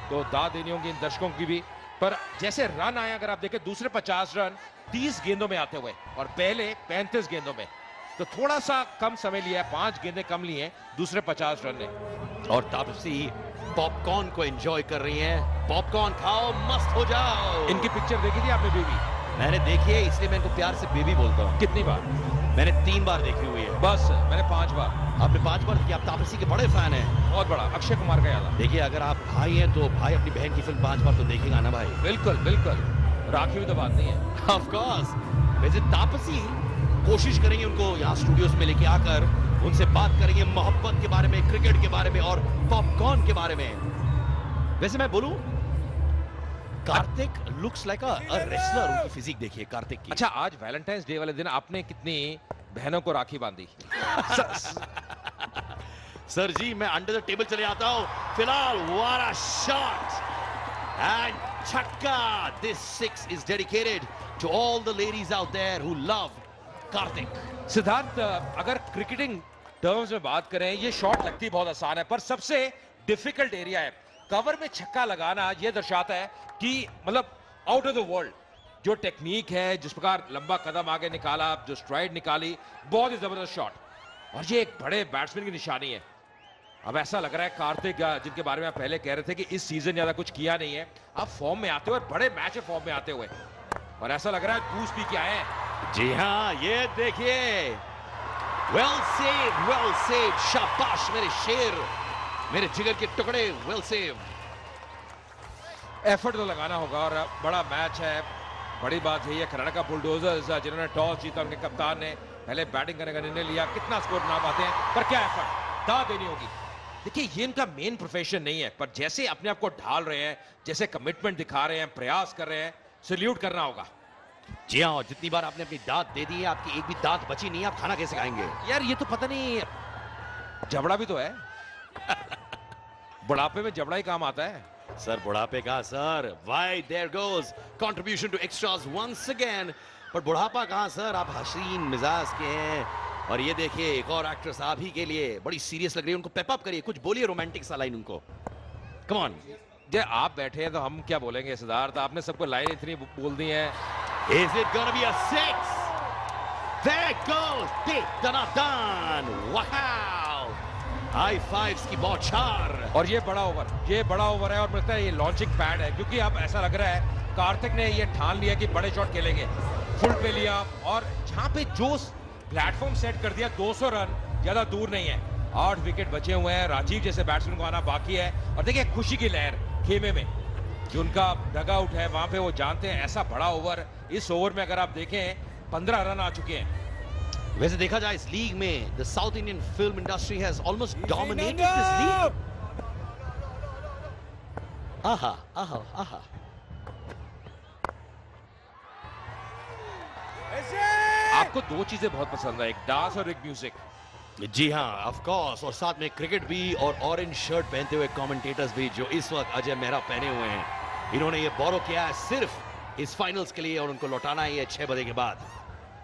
तो दाद देनी होगी इन दर्शकों की भी। पर जैसे रन आए अगर आप देखें, दूसरे 50 रन 30 गेंदों में आते हुए और पहले 35 गेंदों में, तो थोड़ा सा कम समय लिया है, 5 गेंदें कम ली हैं दूसरे 50 रन ने। और तापसी पॉपकॉर्न को एंजॉय कर रही हैं। पॉपकॉर्न खाओ, मस्त हो जाओ। इनकी पिक्चर देखी थी आपने बेबी? मैंने देखी है, इसलिए मैं इनको प्यार से बेबी बोलता हूँ। कितनी बार? मैंने 3 बार देखी हुई है। बस मैंने 5 बार। आपने 5 बार देखी? आप तापसी के बड़े फैन हैं। बहुत बड़ा, अक्षय कुमार का याद। देखिए, अगर आप भाई हैं तो भाई अपनी बहन की फिल्म 5 बार तो देखेगा ना भाई। बिल्कुल बिल्कुल, राखी हुई तो बात नहीं है। Of course. वैसे तापसी कोशिश करेंगे उनको यहाँ स्टूडियोज में लेके आकर, उनसे बात करेंगे मोहब्बत के बारे में, क्रिकेट के बारे में और पॉपकॉर्न के बारे में। वैसे मैं बोलूं, Kartik looks like a wrestler. उनकी फिजिक देखिए कार्तिक की। अच्छा, आज वैलेंटाइंस डे वाले दिन आपने कितनी बहनों को राखी बांधी? सर जी, मैं अंडर द टेबल चले आता हूं। फिलहाल व्हाट अ शॉट एंड छक्का। This 6 is dedicated to all the ladies out there who love Karthik. Siddharth, अगर क्रिकेटिंग टर्म्स में बात करें, ये शॉट लगती बहुत आसान है, पर सबसे डिफिकल्ट एरिया है। कवर में छक्का लगाना ये दर्शाता है कि मतलब आउट ऑफ द वर्ल्ड जो टेक्निक है, जिस प्रकार लंबा कदम आगे निकाला, जो स्ट्राइड निकाली, बहुत ही जबरदस्त शॉट। और ये एक बड़े बैट्समैन की निशानी है। अब ऐसा लग रहा है कार्तिक, जिनके बारे में आप पहले कह रहे थे कि इस सीजन ज्यादा कुछ किया नहीं है, आप फॉर्म में आते हुए, बड़े मैच में फॉर्म में आते हुए, और ऐसा लग रहा है बूस्ट पी के आए हैं। जी हाँ, ये देखिए, वेल सेव, शाबाश मेरे शेर, मेरे जिगर के टुकड़े, वेल सेव। एफर्ट तो लगाना होगा और बड़ा मैच है। बड़ी बात यही है, कर्नाटका बुलडोजर्स जिन्होंने टॉस जीता, उनके कप्तान ने पहले बैटिंग करने का निर्णय लिया। कितना स्कोर बना पाते हैं, पर क्या एफर्ट, दाद देनी होगी। देखिए, ये इनका मेन प्रोफेशन नहीं है, पर जैसे अपने आप को ढाल रहे हैं, जैसे कमिटमेंट दिखा रहे हैं, प्रयास कर रहे हैं, सैल्यूट करना होगा। जी हाँ, जितनी बार आपने अपनी दांत दे दी है, आपकी एक भी दांत बची नहीं है, आप खाना कैसे खाएंगे? यार ये तो पता नहीं, जबड़ा भी तो है। बुढ़ापे में जबड़ा ही काम आता है। सर, बुढ़ापे का sir, why there goes contribution to extras once again. पर बुढ़ापा कहाँ सर, आप हसीन मिजाज के हैं। और ये देखिए, एक और एक्ट्रेस आप ही के लिए बड़ी सीरियस लग रही है, उनको पेप अप करिए, कुछ बोलिए रोमांटिक सा लाइन उनको, कम ऑन। जे आप बैठे हैं तो हम क्या बोलेंगे सिद्धार्थ, आपने सबको लाइन इतनी बोल दी है। Is it gonna be a 6? There goes Dick Danadan. Wow! High fives की बौछार। और ये बड़ा ओवर है और मुझे लगता है ये लॉन्चिंग पैड है, क्योंकि अब ऐसा लग रहा है कार्तिक ने ये ठान लिया कि बड़े शॉट खेलेंगे। फुल पे लिया और जहां पे जो प्लेटफॉर्म सेट कर दिया, 200 रन ज्यादा दूर नहीं है। 8 विकेट बचे हुए हैं, राजीव जैसे बैट्समैन को आना बाकी है। और देखिए खुशी की लहर खेमे में, जो उनका डग आउट है वहां पे, वो जानते हैं ऐसा बड़ा ओवर, इस ओवर में अगर आप देखें 15 रन आ चुके हैं। वैसे देखा जाए इस लीग में, the south Indian film industry has almost dominated this league. आहा आहा आहा। आपको 2 चीजें बहुत पसंद है, एक डांस और एक म्यूजिक। जी हाँ, ऑफ कोर्स, और साथ में क्रिकेट भी, और ऑरेंज शर्ट पहनते हुए कमेंटेटर्स भी, जो इस वक्त अजय मेहरा पहने हुए हैं। इन्होंने ये बोरो किया है सिर्फ इस फाइनल्स के लिए, और उनको लौटाना है 6 बजे के बाद।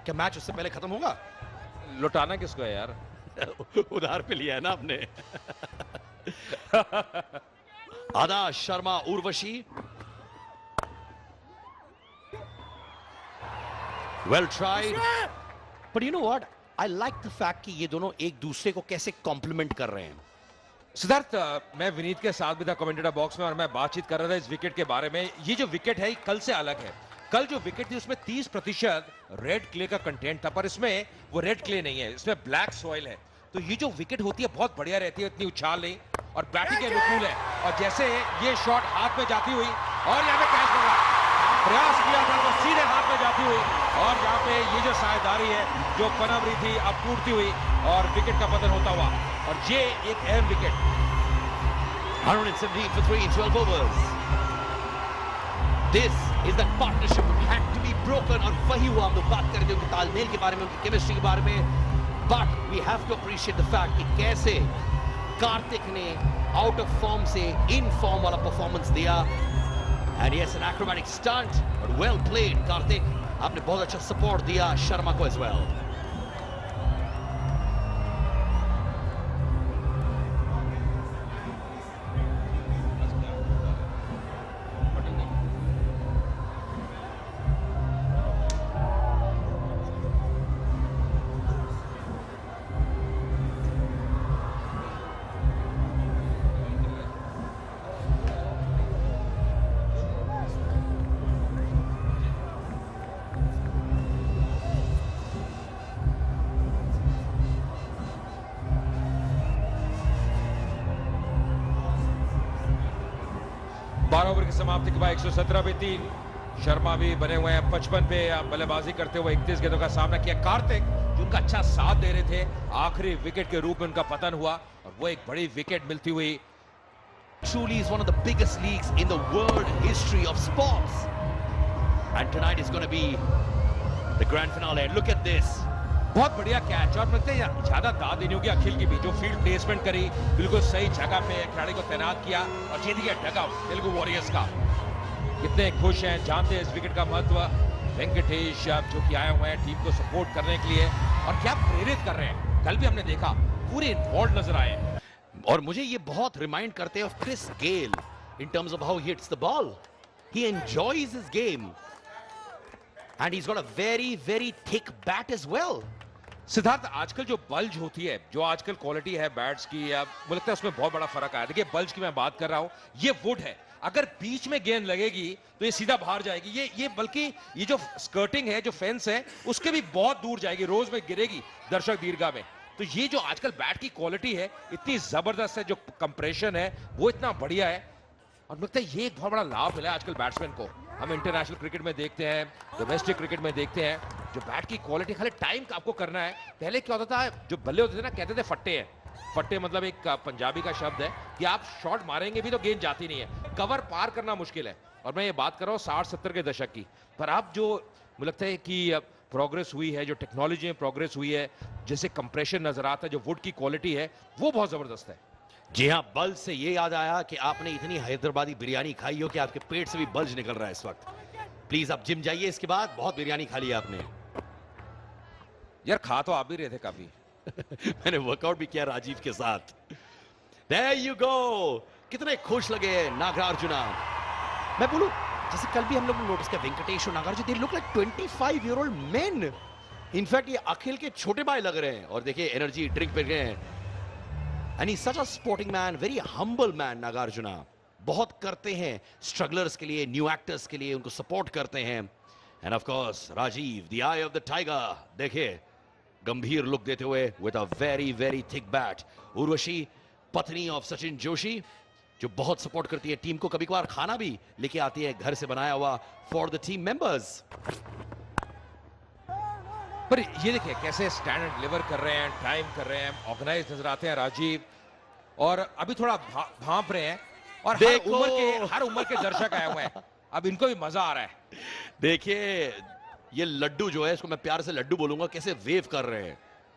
क्या मैच उससे पहले खत्म होगा? लौटाना किसको है यार? उधार पे लिया है ना आपने। आदा Sharma Urvashi, well tried, but you know what, I like the fact कि ये दोनों एक दूसरे को कैसे कॉम्प्लीमेंट कर रहे हैं। सिद्धार्थ, मैं विनीत के साथ भी था कमेंटेटर बॉक्स में और मैं बातचीत कर रहा था इस विकेट के बारे में। ये जो विकेट है कल से अलग है। कल जो विकेट थी उसमें 30% रेड क्ले का कंटेंट था, पर इसमें वो रेड क्ले नहीं है, इसमें ब्लैक सॉइल है। तो ये जो विकेट होती है बहुत बढ़िया रहती है, इतनी उछाल नहीं और बैटिंग के अनुकूल है। और जैसे ये शॉट हाथ में जाती हुई और यहाँ पे कैच लगा, प्रयास किया था तो सीधे हाथ में जाती हुई, और यहाँ पे ये जो साझेदारी है जो पनप रही थी अब टूटती हुई और विकेट का पतन होता हुआ, और ये एक अहम wicket. 117 for 3 in 12 overs. This is the partnership that had to be broken, और वही हुआ। हम लोग बात कर रहे थे उनके तालमेल के बारे में, उनकी केमिस्ट्री के बारे में, but we have to appreciate the fact कि कैसे कार्तिक ने आउट ऑफ फॉर्म से इन फॉर्म वाला परफॉर्मेंस दिया। And yes, an acrobatic stunt, but well played, Karthik. आपने बहुत अच्छा सपोर्ट दिया शर्मा को as well. 12 ओवर की समाप्ति के बाद 117 पे 3। शर्मा भी बने हुए हैं 55 पे, बल्लेबाजी करते हुए 31 गेंदों का सामना किया। कार्तिक जो उनका अच्छा साथ दे रहे थे, आखिरी विकेट के रूप में उनका पतन हुआ और वो एक बड़ी विकेट मिलती हुई। Truly is one of the biggest leagues in the world history of sports. And tonight is going to be the grand finale. Look at this. बहुत बढ़िया कैच और लगता है ज्यादा दाद देनी होगी अखिल की भी, जो फील्ड प्लेसमेंट करी, बिल्कुल सही जगह पे खिलाड़ी को तैनात किया और जीत गया डगआउट तेलुगु वॉरियर्स का। कितने खुश हैं, जानते हैं इस विकेट का महत्व। वेंकटेश जो कि आए हुए हैं टीम को सपोर्ट करने के लिए और क्या प्रेरित कर रहे हैं। कल भी हमने देखा पूरे इन्वॉल्व नजर आए। और मुझे ये बहुत रिमाइंड करते हैं of Chris Gayle in terms of how he hits the ball. He enjoys his game. And he's got a very, very thick bat as well. Siddharth, आजकल जो बल्ज होती है, जो आजकल क्वालिटी है बैट्स की, मुझे लगता है उसमें बहुत बड़ा फर्क आया। देखिए बल्ज की मैं बात कर रहा हूं, ये वुड है, अगर बीच में गेंद लगेगी तो ये सीधा बाहर जाएगी। ये बल्कि ये जो स्कर्टिंग है, जो फेंस है, उसके भी बहुत दूर जाएगी, रोज में गिरेगी दर्शक दीर्घा में। तो ये जो आजकल बैट की क्वालिटी है इतनी जबरदस्त है, जो कंप्रेशन है वो इतना बढ़िया है और मुझे लगता है ये एक बहुत बड़ा लाभ मिला है आजकल बैट्समैन को। हम इंटरनेशनल क्रिकेट में देखते हैं, डोमेस्टिक क्रिकेट में देखते हैं, जो बैट की क्वालिटी खाली टाइम का आपको करना है। पहले क्या होता था, जो बल्ले होते थे ना, कहते थे फट्टे हैं। फट्टे मतलब एक पंजाबी का शब्द है कि आप शॉट मारेंगे भी तो गेंद जाती नहीं है, कवर पार करना मुश्किल है। और मैं ये बात कर रहा हूँ 60-70 के दशक की। पर अब जो मुझे लगता है कि प्रोग्रेस हुई है, जो टेक्नोलॉजी में प्रोग्रेस हुई है, जैसे कंप्रेशन नजर आता है, जो वुड की क्वालिटी है वो बहुत जबरदस्त है। जी हाँ, बल्ज से ये याद आया कि आपने इतनी हैदराबादी बिरयानी खाई हो कि आपके पेट से भी बल्ज निकल रहा है इस वक्त। प्लीज आप जिम जाइए, इसके बाद बहुत बिरयानी खा ली आपने। यार खा तो आप भी रहे थे काफी। मैंने वर्कआउट भी किया राजीव के साथ। There you go! कितने खुश लगे नागार्जुना। मैं बोलूं, जैसे कल भी हम लोग ने नोटिस किया, वेंकटेश और Nagarjuna, they look like 25-year-old men। In fact ये अखिल के छोटे भाई लग रहे हैं। और देखिए एनर्जी ड्रिंक पे गए हैं। And he's such a sporting man, very humble man, Nagarjuna. बहुत करते हैं स्ट्रगलर्स के लिए, न्यू एक्टर्स के लिए, उनको सपोर्ट करते हैं। And of course Rajiv, the eye of the tiger, देखिए गंभीर लुक देते हुए with a very very thick bat. Urvashi, पत्नी ऑफ सचिन जोशी, जो बहुत सपोर्ट करती है टीम को, कभी कभार खाना भी लेके आती है घर से बनाया हुआ फॉर द टीम मेंबर्स। पर ये देखिए कैसे स्टैंडर्ड डिलीवर कर रहे हैं, टाइम कर रहे हैं, ऑर्गेनाइज नजर आते हैं राजीव। और अभी थोड़ा भांप रहे हैं और हर उम्र के दर्शक आए हुए हैं। अब इनको भी मजा आ रहा है। देखिए ये लड्डू जो है, इसको मैं प्यार से लड्डू बोलूंगा, कैसे वेव कर रहे हैं।